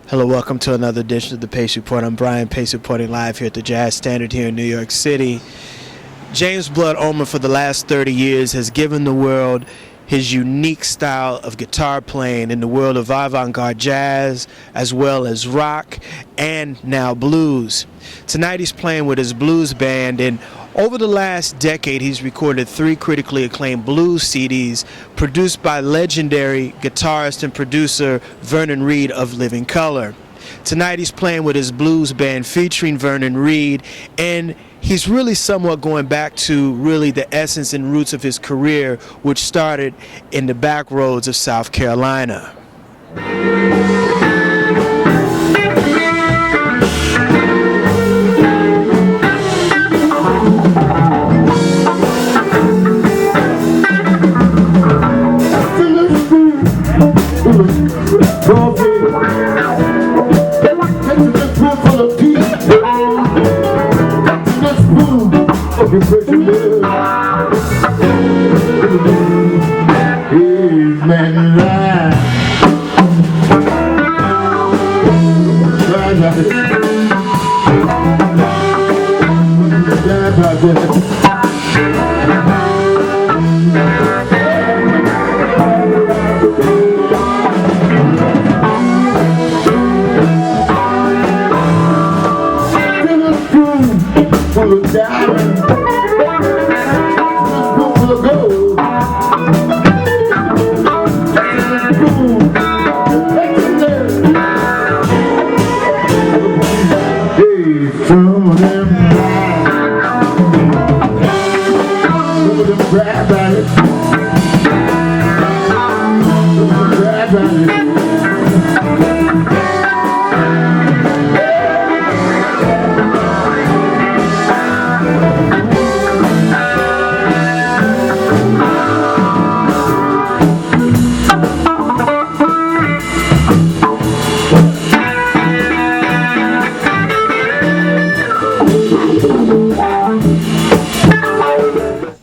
Hello, welcome to another edition of the Pace Report. I'm Brian Pace reporting live here at the Jazz Standard here in New York City. James Blood Ulmer for the last 30 years has given the world his unique style of guitar playing in the world of avant-garde jazz as well as rock and now blues. Tonight he's playing with his blues band, and over the last decade he's recorded 3 critically acclaimed blues CDs produced by legendary guitarist and producer Vernon Reed of Living Colour. Tonight he's playing with his blues band featuring Vernon Reed, and he's really somewhat going back to really the essence and roots of his career, which started in the back roads of South Carolina.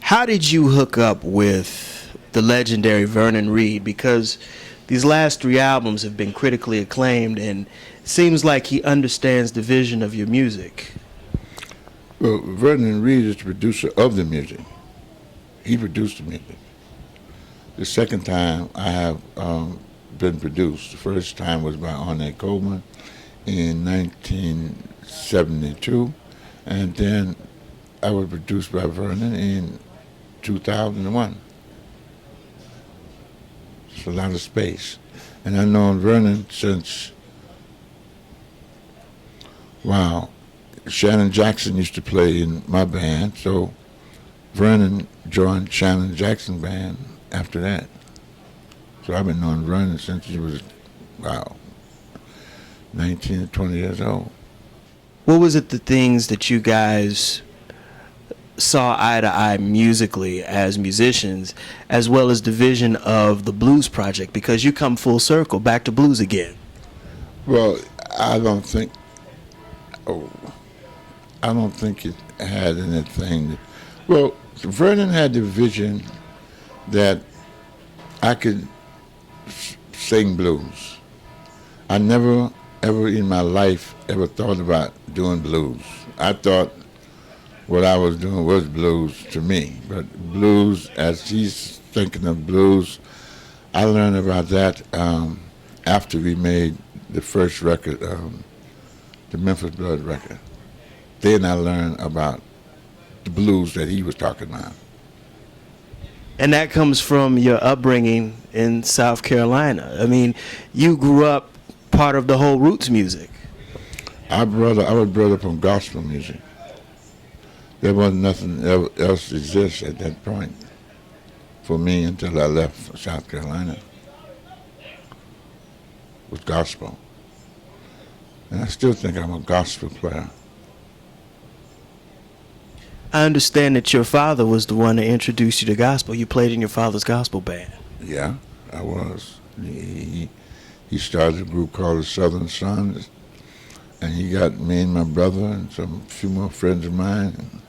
How did you hook up with the legendary Vernon Reed? Because these last 3 albums have been critically acclaimed, and it seems like he understands the vision of your music. Well, Vernon Reed is the producer of the music. He produced the music. The second time I have been produced. The first time was by Ornette Coleman in 1972, and then I was produced by Vernon in 2001. It's a lot of space. And I've known Vernon since, wow, Shannon Jackson used to play in my band, so Vernon joined Shannon Jackson's band after that. So I've been knowing Vernon since he was, wow, 19 or 20 years old. What was it, the things that you guys saw eye to eye musically as musicians, as well as the vision of the blues project? Because you come full circle back to blues again. Well, I don't think it had anything. Well, Vernon had the vision that I could sing blues. I never, ever in my life ever thought about doing blues. I thought what I was doing was blues to me, but blues, as he's thinking of blues, I learned about that after we made the first record, the Memphis Blood record. Then I learned about the blues that he was talking about. And that comes from your upbringing in South Carolina. I mean, you grew up part of the whole roots music. I was brought up on gospel music. There wasn't nothing else exists at that point for me until I left South Carolina. It was gospel. And I still think I'm a gospel player. I understand that your father was the one that introduced you to gospel. You played in your father's gospel band. Yeah, I was. He started a group called the Southern Sons, and he got me and my brother and some few more friends of mine and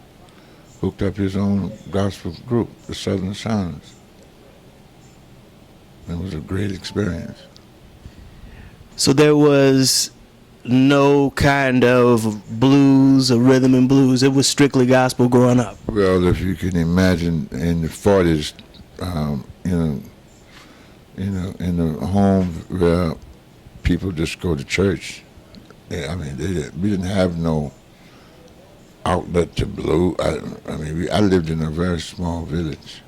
hooked up his own gospel group, the Southern Sons. It was a great experience. So there was no kind of blues or rhythm and blues. It was strictly gospel growing up. Well, if you can imagine in the 40s, in the home where people just go to church. Yeah, I mean, we didn't have no outlet to blues. I lived in a very small village,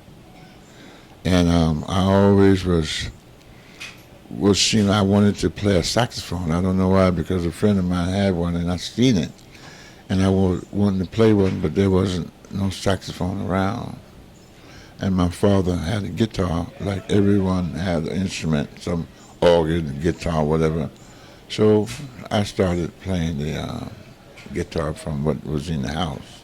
and I always was seeing I wanted to play a saxophone. I don't know why, because a friend of mine had one, and I seen it, and I wanted to play one, but there wasn't no saxophone around. And my father had a guitar, like everyone had an instrument, some organ, guitar, whatever. So I started playing the guitar from what was in the house.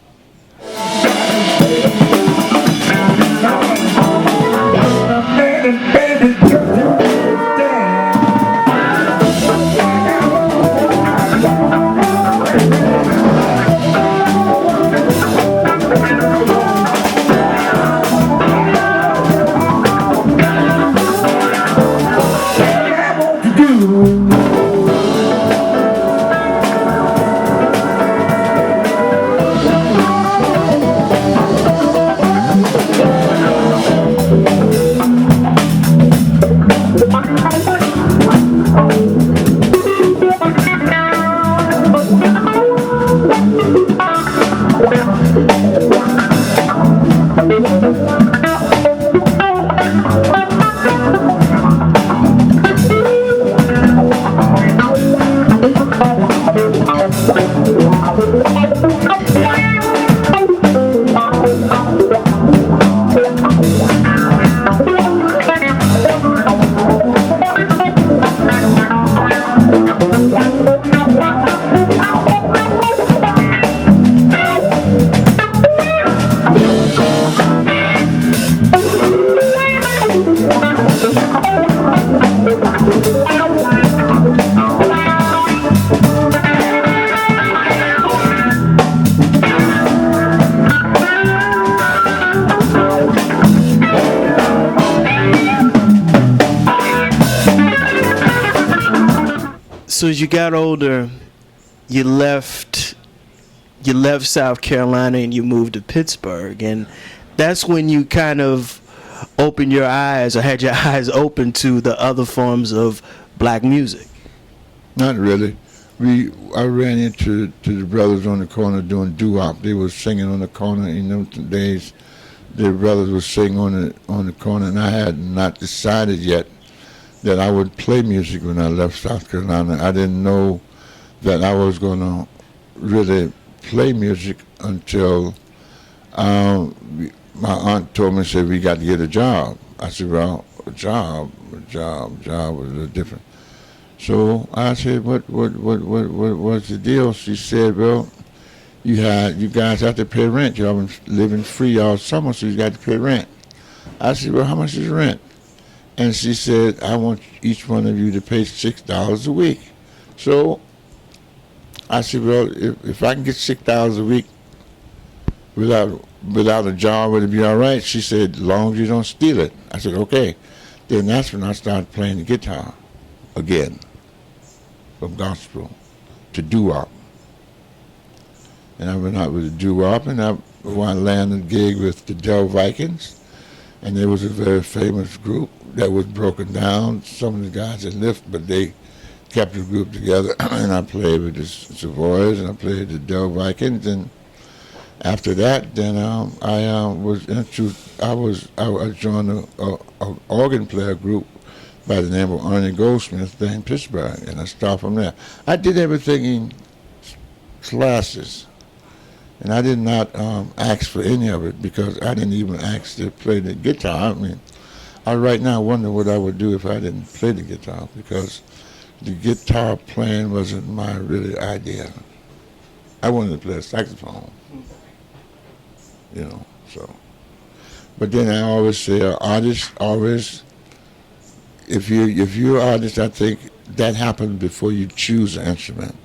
So as you got older, you left South Carolina and you moved to Pittsburgh, and that's when you kind of opened your eyes, or had your eyes open to the other forms of black music. Not really. I ran into the brothers on the corner doing doo-wop. They were singing on the corner in those days. The brothers were singing on the corner, and I had not decided yet that I would play music when I left South Carolina. I didn't know that I was going to really play music until my aunt told me, said, we got to get a job. I said, well, a job was a little different. So I said, what's the deal? She said, well, you guys have to pay rent. Y'all been living free all summer, so you got to pay rent. I said, well, how much is rent? And she said, I want each one of you to pay $6 a week. So I said, well, if I can get $6 a week without a job, would it be all right? She said, as long as you don't steal it. I said, okay. Then that's when I started playing the guitar again, from gospel to doo-wop. And I went out with the doo-wop, and I landed a gig with the Del Vikings. And there was a very famous group that was broken down. Some of the guys had left, but they kept the group together. And I played with the Savoys, and I played the Del Vikings. And after that, then I joined a organ player group by the name of Ornette Goldsmith in Pittsburgh, and I started from there. I did everything in classes. And I did not ask for any of it, because I didn't even ask to play the guitar. I mean, I right now wonder what I would do if I didn't play the guitar, because the guitar playing wasn't my really idea. I wanted to play a saxophone, so. But then I always say, artists always, if you're an artist, I think that happens before you choose an instrument.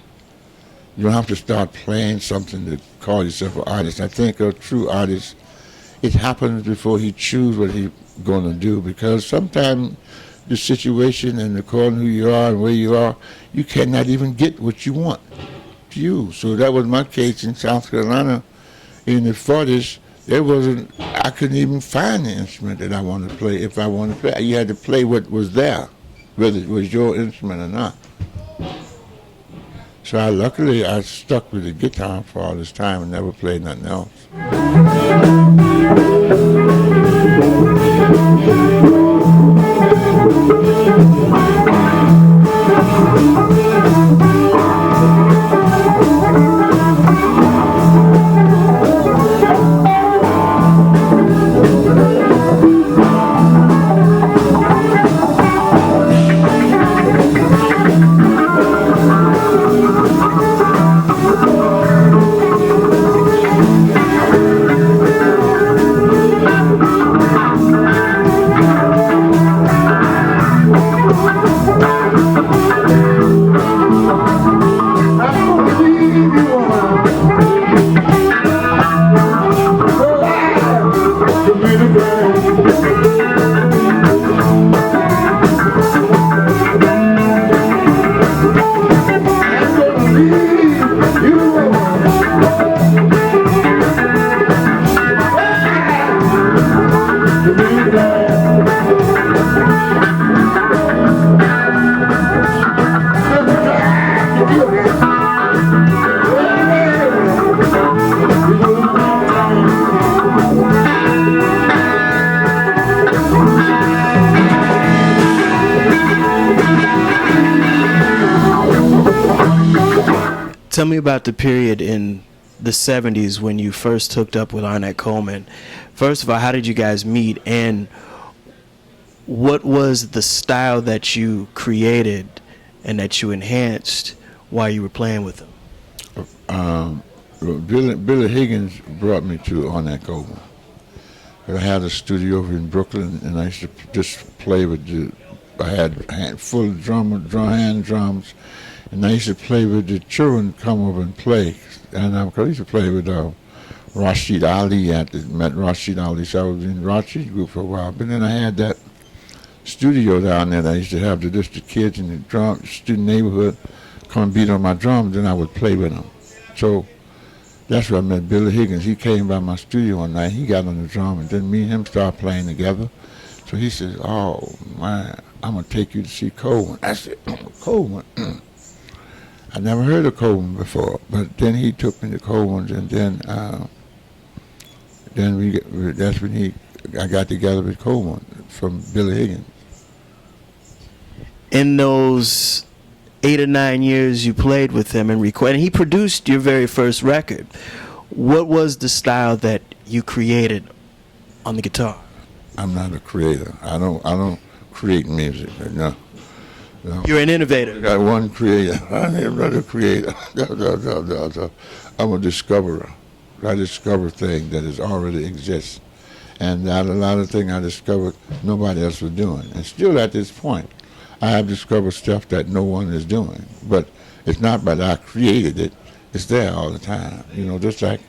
You don't have to start playing something to call yourself an artist. I think a true artist, it happens before he chooses what he's going to do, because sometimes the situation and according to who you are and where you are, you cannot even get what you want to use. So that was my case in South Carolina in the 40s. I couldn't even find the instrument that I wanted to play if I wanted to play. You had to play what was there, whether it was your instrument or not. So luckily I stuck with the guitar for all this time and never played nothing else. Tell me about the period in the 70s when you first hooked up with Ornette Coleman. First of all, how did you guys meet, and what was the style that you created and that you enhanced while you were playing with him? Billy Higgins brought me to Ornette Coleman. I had a studio over in Brooklyn, and I used to just play with I had full hand drums, and I used to play with the children come over and play. And I used to play with Rashid Ali. Met Rashid Ali, so I was in Rashid's group for a while. But then I had that studio down there that I used to have the kids in the student neighborhood come and beat on my drums, and I would play with them. So that's where I met Billy Higgins. He came by my studio one night. He got on the drum, and then me and him started playing together. So he says, "Oh man, I'm gonna take you to see Coleman." I said, "Coleman." I never heard of Coleman before, but then he took me to Coleman's, and then that's when I got together with Coleman from Billy Higgins. In those 8 or 9 years you played with him and recorded, and he produced your very first record. What was the style that you created on the guitar? I'm not a creator. I don't create music. No. You're an innovator. I got one creator. I am not a creator. No. I'm a discoverer. I discover things that already exists. And a lot of things I discovered nobody else was doing. And still at this point, I have discovered stuff that no one is doing. But it's not that I created it. It's there all the time. Just like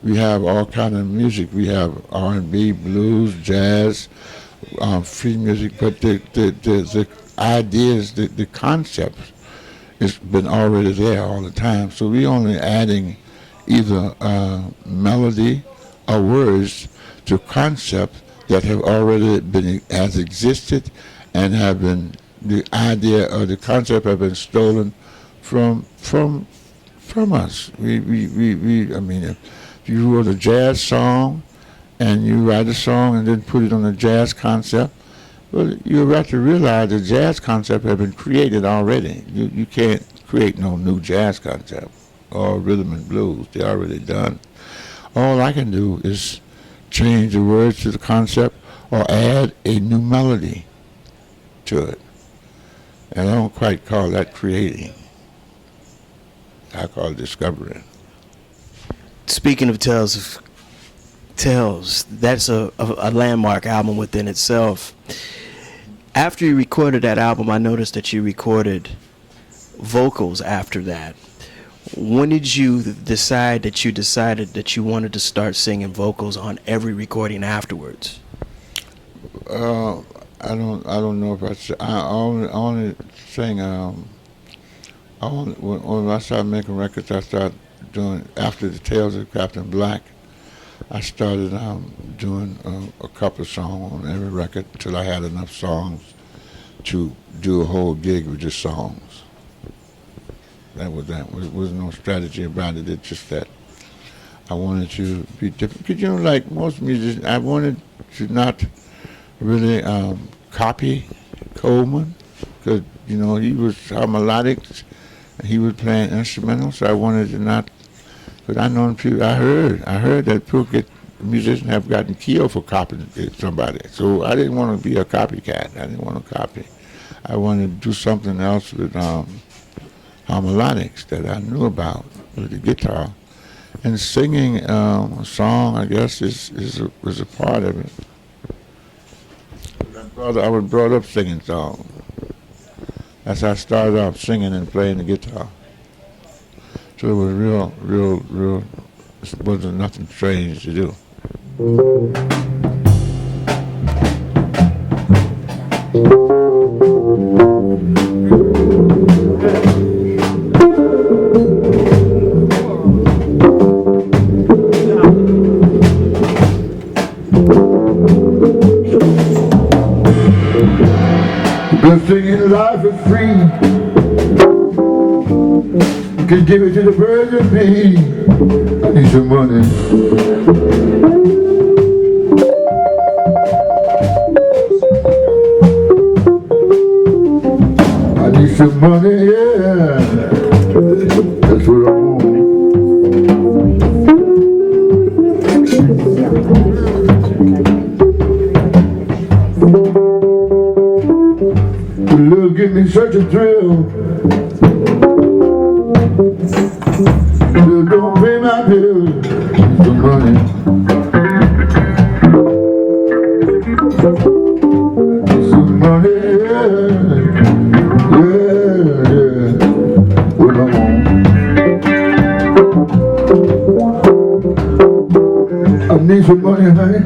we have all kind of music. We have R&B, blues, jazz, free music. But the ideas, the concept has been already there all the time. So we only adding either melody or words to concepts that have already has existed and have been, the idea or the concept have been stolen from us. I mean, if you wrote a jazz song and you write a song and then put it on a jazz concept, well, you have to realize the jazz concept has been created already. You can't create no new jazz concept or rhythm and blues. They're already done. All I can do is change the words to the concept or add a new melody to it. And I don't quite call that creating. I call it discovering. Speaking of Tales, that's a landmark album within itself. After you recorded that album, I noticed that you recorded vocals after that. When did you decide that you wanted to start singing vocals on every recording afterwards? don't know if I only sing. When I started making records, I started doing after the Tales of Captain Black. I started doing a couple of songs on every record till I had enough songs to do a whole gig with just songs. That was that. There was no strategy about it. It's just that I wanted to be different. Because, you know, like most musicians, I wanted to not really copy Coleman. Because, you know, he was melodic and he was playing instrumental, so I wanted to not. But I know people. I heard that musicians have gotten killed for copying somebody. So I didn't want to be a copycat. I didn't want to copy. I wanted to do something else with melodics that I knew about with the guitar, and singing a song. I guess was a part of it. I was brought up singing songs. That's how I started off singing and playing the guitar. So it was real. It wasn't nothing strange to do. Been singing life is free. You can give it to the birds and me. I need some money. I need some money, yeah. That's what I want. Love give me such a thrill. Love don't pay my bills. Need some money. Need some money, yeah. What I want. I need some money, honey.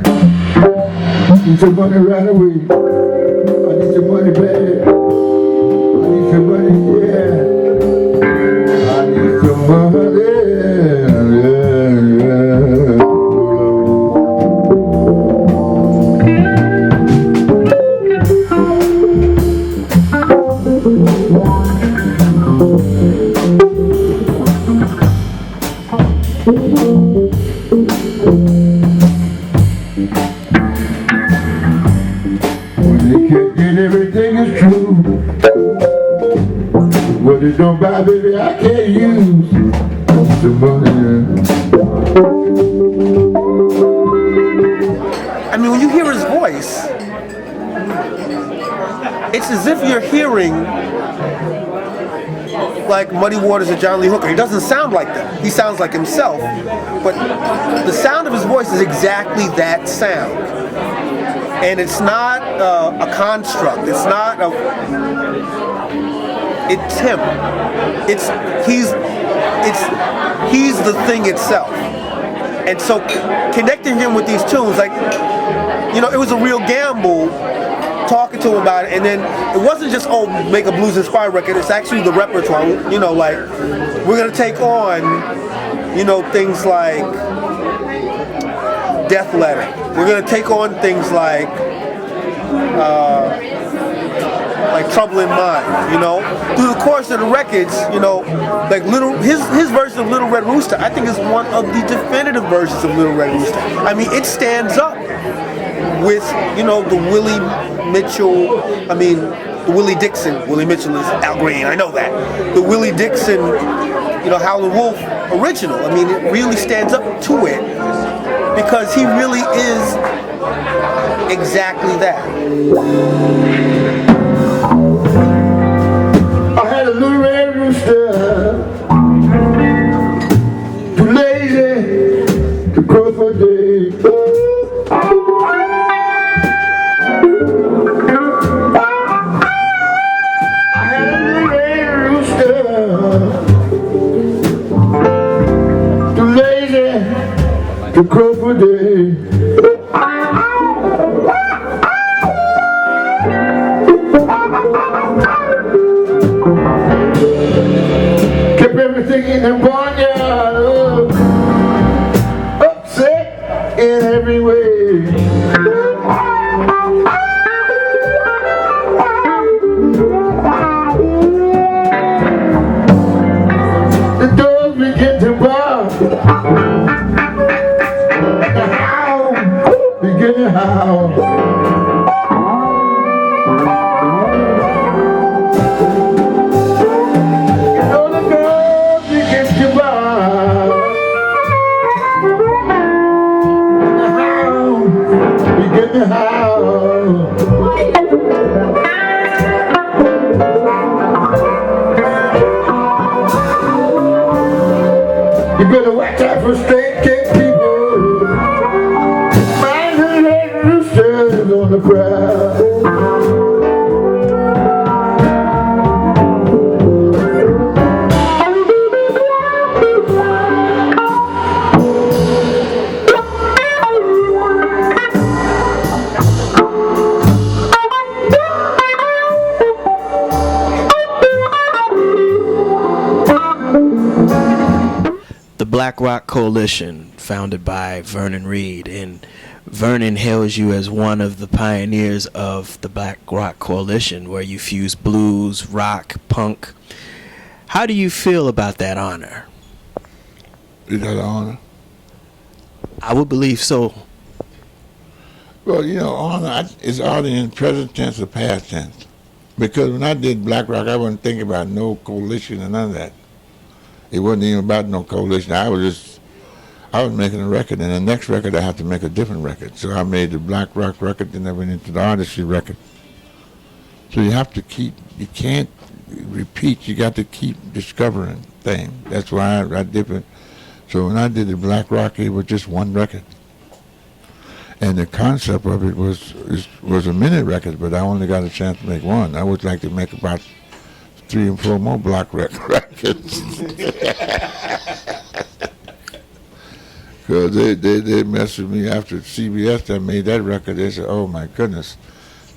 Need some money right away. I need some money bad. I need some money, yeah. I need some money, yeah. When they can't get everything is true. What it don't buy, baby, I can't use the money. I mean, when you hear his voice, it's as if you're hearing like Muddy Waters or John Lee Hooker. He doesn't sound like them. He sounds like himself, but the sound of his voice is exactly that sound. And it's not a construct. It's not a. It's him. He's the thing itself. And so connecting him with these tunes, like, you know, it was a real gamble talking to him about it. And then it wasn't just, oh, make a blues inspired record. It's actually the repertoire. You know, like, we're gonna take on, you know, things like Death Letter. We're gonna take on things like Trouble in Mind, you know. Through the course of the records, you know, like his version of Little Red Rooster, I think is one of the definitive versions of Little Red Rooster. I mean, it stands up with, you know, the Willie Mitchell, the Willie Dixon. Willie Mitchell is Al Green, I know that. The Willie Dixon, you know, Howlin' Wolf original. I mean, it really stands up to it because he really is exactly that. I had a little red rooster, too lazy to crow for day. I had a little red rooster, too lazy to crow for day. everything in the barnyard. Upset in every way. The dogs begin to bark. The hound begin to howl. You better watch out for straight kick people. Mind the red roosters on the prowl. Black Rock Coalition, founded by Vernon Reed, and Vernon hails you as one of the pioneers of the Black Rock Coalition, where you fuse blues, rock, punk. How do you feel about that honor? Is that an honor? I would believe so. Well, you know, honor is honor in present tense or past tense. Because when I did Black Rock, I wasn't thinking about no coalition and none of that. It wasn't even about no coalition. I was making a record, and the next record I have to make a different record. So I made the Black Rock record, then I went into the artistry record. So you have to keep, you can't repeat, you got to keep discovering things. That's why I did it. So when I did the Black Rock, it was just one record. And the concept of it was a minute record, but I only got a chance to make one. I would like to make about 3 and 4 more Black Rock records. Because they messed with me after CBS that made that record. They said, oh my goodness,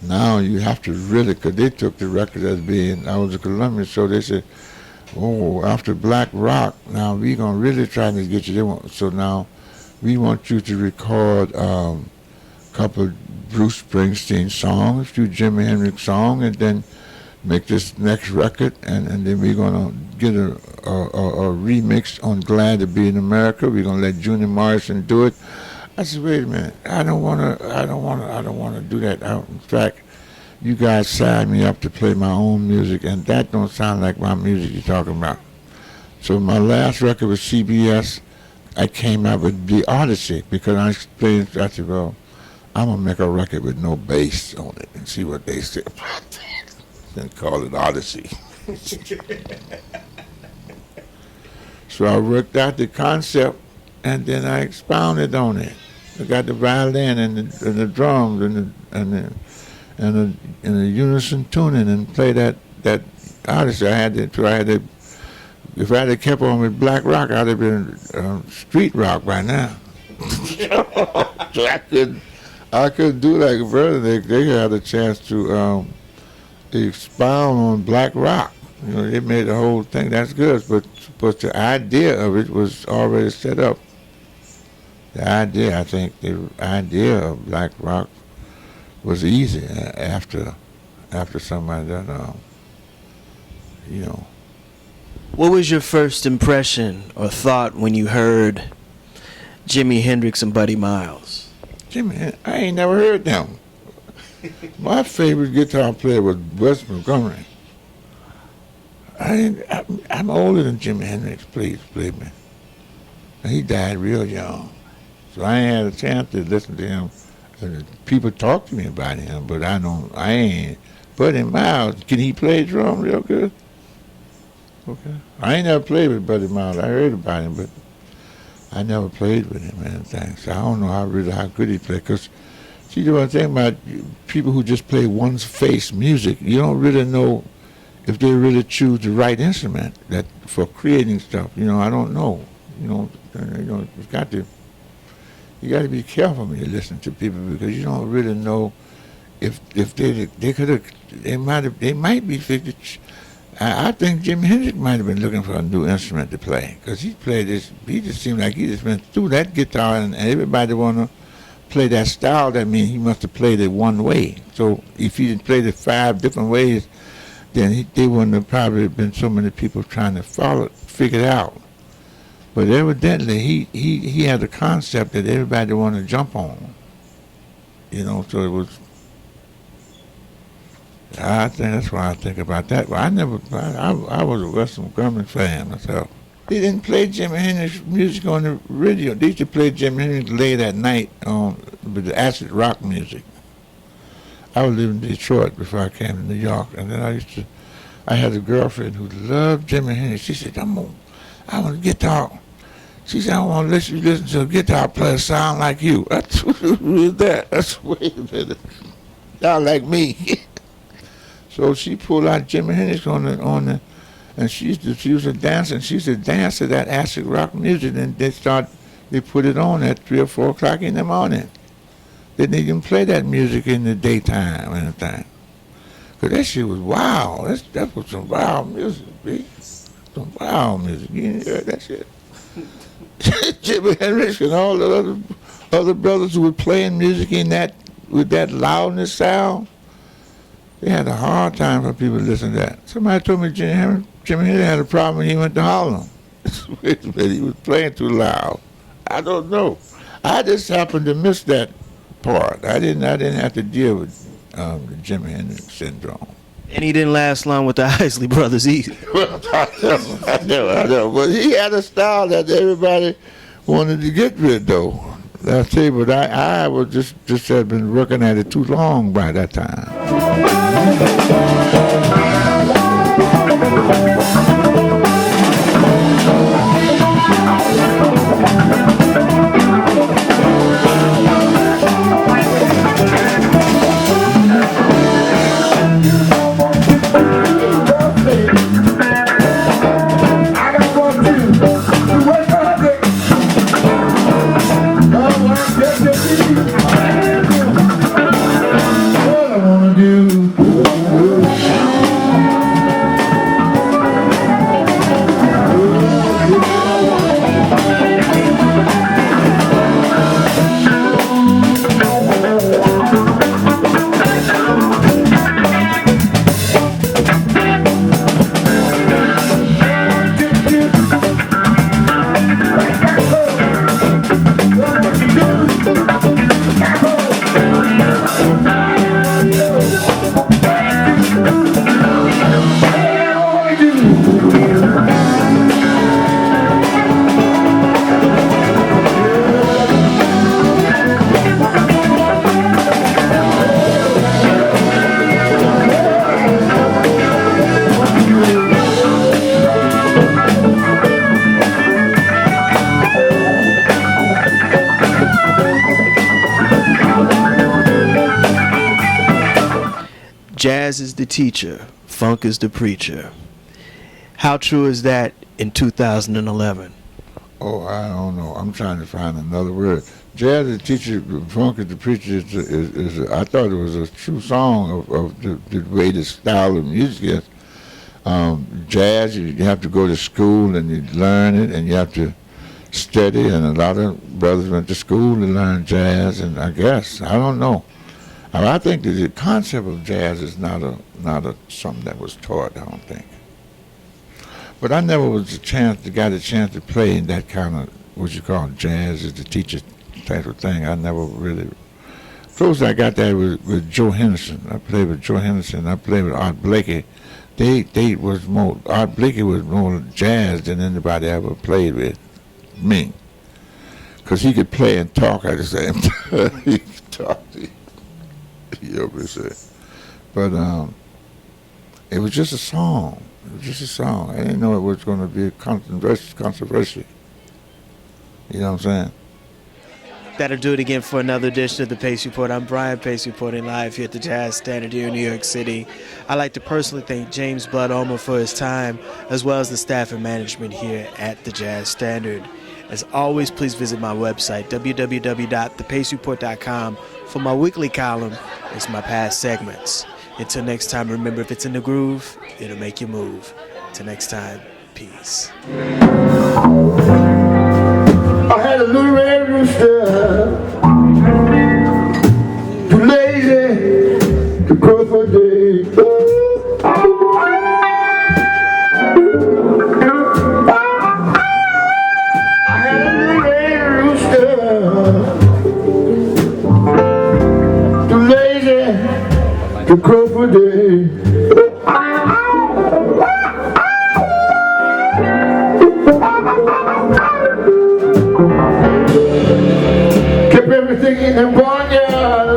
now you have to really, because they took the record as being, I was a Columbia, so they said, oh, after Black Rock, now we going to really try to get you. So now we want you to record a couple of Bruce Springsteen songs, a few Jimi Hendrix songs, and then make this next record, and then we're gonna get a remix on "Glad to Be in America." We're gonna let Junior Morrison do it. I said, wait a minute, I don't wanna do that. In fact, you guys signed me up to play my own music, and that don't sound like my music you're talking about. So my last record was CBS. I came out with The Odyssey because I explained. I said, well, I'm gonna make a record with no bass on it and see what they say about that. Then call it Odyssey. So I worked out the concept, and then I expounded on it. I got the violin and the drums and the unison tuning and play that Odyssey. If I had kept on with Black Rock, I'd have been street rock by now. So I could do like Vernon. They had a chance to expound on Black Rock. You know, they made the whole thing. That's good, but the idea of it was already set up. I think the idea of Black Rock was easy after somebody done, you know. What was your first impression or thought when you heard Jimi Hendrix and Buddy Miles? I ain't never heard them. My favorite guitar player was Wes Montgomery. I'm older than Jimi Hendrix, please believe me. He died real young. So I ain't had a chance to listen to him. People talk to me about him, but I ain't. Buddy Miles, can he play drum real good? Okay. I ain't never played with Buddy Miles. I heard about him, but I never played with him or anything. So I don't know how good he played. Because, see, the one thing about people who just play one-face music, you don't really know if they really choose the right instrument for creating stuff. You know, I don't know. You got to be careful when you listen to people, because you don't really know if they might be figured. I think Jimi Hendrix might have been looking for a new instrument to play, because he played this. He just seemed like he just went through that guitar, and everybody want to play that style. That means he must have played it one way. So if he had played it 5 different ways, then there wouldn't have probably been so many people trying to figure it out. But evidently, he had a concept that everybody wanted to jump on. You know, so it was. I think that's why I think about that. Well, I was a Western Grumman fan myself. They didn't play Jimi Hendrix music on the radio. They used to play Jimi Hendrix late at night with the acid rock music. I was living in Detroit before I came to New York, and then I had a girlfriend who loved Jimi Hendrix. She said, I want a guitar. She said, I want to listen to a guitar player sound like you. That's who is that? That's, wait a minute. Sound like me. So she pulled out Jimi Hendrix on the, and she was a dancer, and she used to dance to that acid rock music, and they put it on at 3 or 4 o'clock in the morning. They didn't even play that music in the daytime or anything. Because that shit was wild. That was some wild music, B. Some wild music. You didn't hear that shit? Jimi Hendrix and all the other brothers who were playing music with that loudness sound, they had a hard time for people to listen to that. Somebody told me Jimi Hendrix had a problem when he went to Harlem. He was playing too loud. I don't know. I just happened to miss that part. I didn't have to deal with the Jimi Hendrix syndrome. And he didn't last long with the Isley Brothers either. Well, I know. But he had a style that everybody wanted to get rid, though. I'll tell you, but I was just had been working at it too long by that time. Jazz is the teacher, funk is the preacher. How true is that in 2011? Oh, I don't know. I'm trying to find another word. Jazz is the teacher, funk is the preacher. I thought it was a true song of the way the style of music is. Jazz, you have to go to school and you learn it, and you have to study. And a lot of brothers went to school to learn jazz, and I don't know. I think that the concept of jazz is not something that was taught, I don't think. But I never got a chance to play in that kind of, what you call jazz as the teacher type of thing. I never really. Close I got that with Joe Henderson. I played with Joe Henderson. I played with Art Blakey. Art Blakey was more jazz than anybody ever played with me. Because he could play and talk at the same time. He could talk. You know what I'm saying? But it was just a song. It was just a song. I didn't know it was going to be controversial. You know what I'm saying? That'll do it again for another edition of the Pace Report. I'm Brian Pace, reporting live here at the Jazz Standard here in New York City. I'd like to personally thank James Blood Ulmer for his time, as well as the staff and management here at the Jazz Standard. As always, please visit my website, www.thepacereport.com, for my weekly column and my past segments. Until next time, remember, if it's in the groove, it'll make you move. Till next time, peace. I had a little red rooster, too lazy to crow for day. I had a little red rooster, too lazy to crow for day. Kept everything in the barnyard.